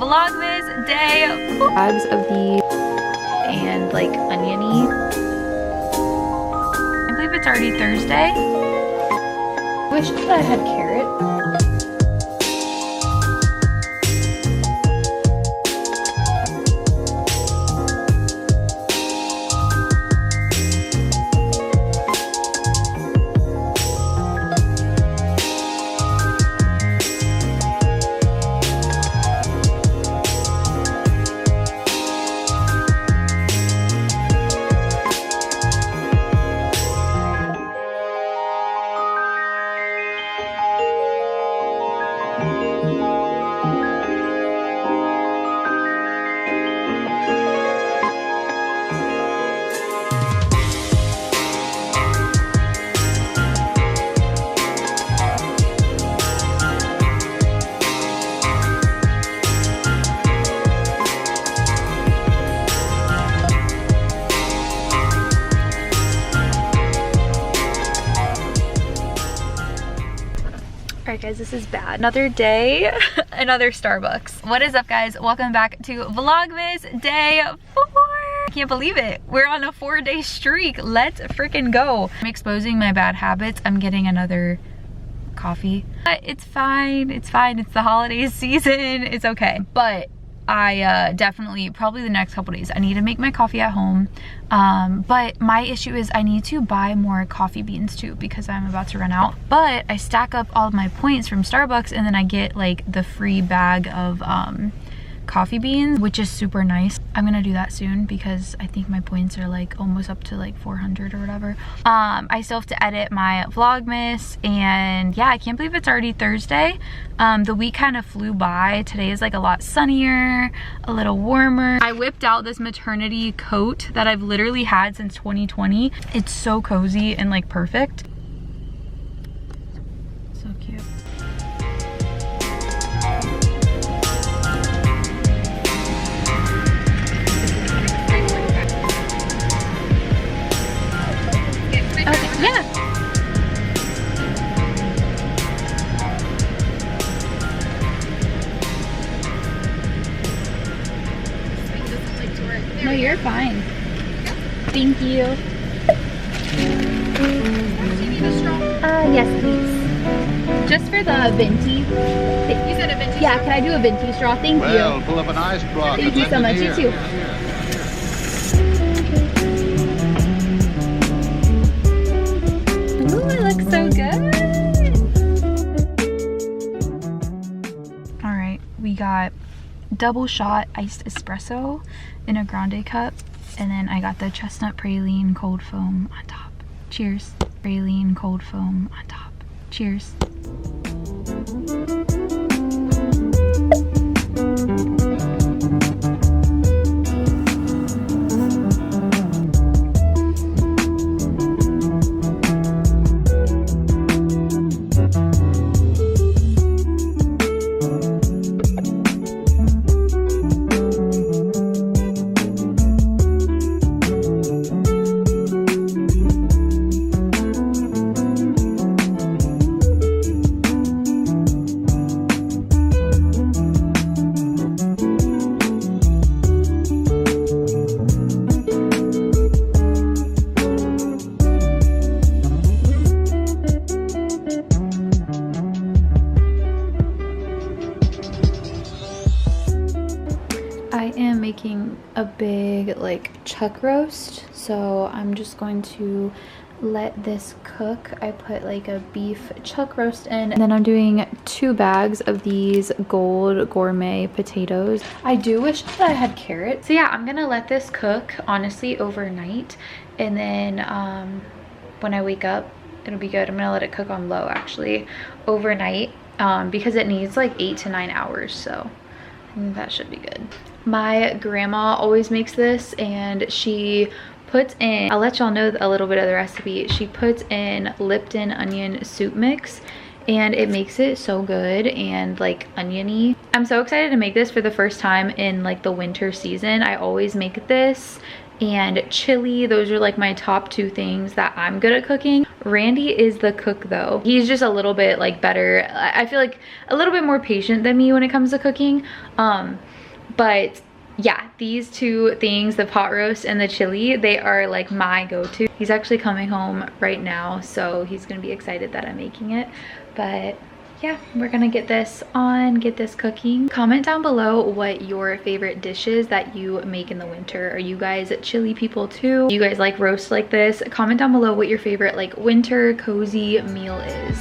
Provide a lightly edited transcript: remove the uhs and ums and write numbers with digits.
Vlogmas day. Bags of these and like oniony. I believe it's already Thursday. Wish that I had carrot. Alright guys, this is bad. Another day, another Starbucks. What is up guys? Welcome back to Vlogmas day 4. I can't believe it. We're on a 4-day streak. Let's freaking go. I'm exposing my bad habits. I'm getting another coffee. But it's fine. It's fine. It's the holiday season. It's okay. But I definitely, probably the next couple days, I need to make my coffee at home. But my issue is I need to buy more coffee beans too because I'm about to run out. But I stack up all of my points from Starbucks and then I get like the free bag of coffee beans, which is super nice. I'm gonna do that soon because I think my points are like almost up to like 400 or whatever. I still have to edit my Vlogmas, and yeah, I can't believe it's already Thursday. The week kind of flew by. Today is like a lot sunnier, a little warmer. I whipped out this maternity coat that I've literally had since 2020. It's so cozy and like perfect. So cute. Okay, yeah. No, you're fine. Thank you. Do you need a straw? Yes, please. Just for the venti. You said a venti? Yeah, can I do a venti straw? Thank you. Well, pull up an ice block. Thank you so much. You too. Looks so good. All right, we got double shot iced espresso in a grande cup, and then I got the chestnut praline cold foam on top. Cheers. Praline cold foam on top. Cheers. I am making a big like chuck roast, so I'm just going to let this cook. I put like a beef chuck roast in, and then I'm doing 2 bags of these gold gourmet potatoes. I do wish that I had carrots. So yeah, I'm gonna let this cook honestly overnight, and then when I wake up it'll be good. I'm gonna let it cook on low actually overnight because it needs like 8 to 9 hours, so I think that should be good. My grandma always makes this, and she puts in, I'll let y'all know a little bit of the recipe. She puts in Lipton onion soup mix, and it makes it so good and like oniony. I'm so excited to make this for the first time in like the winter season. I always make this and chili. Those are like my top 2 things that I'm good at cooking. Randy is the cook though. He's just a little bit like better. I feel like a little bit more patient than me when it comes to cooking. But yeah, these two things, the pot roast and the chili, they are like my go-to. He's actually coming home right now, so he's gonna be excited that I'm making it. But yeah, we're gonna get this cooking. Comment down below what your favorite dishes that you make in the winter. Are you guys chili people too? Do you guys like roast like this? Comment down below what your favorite like winter cozy meal is.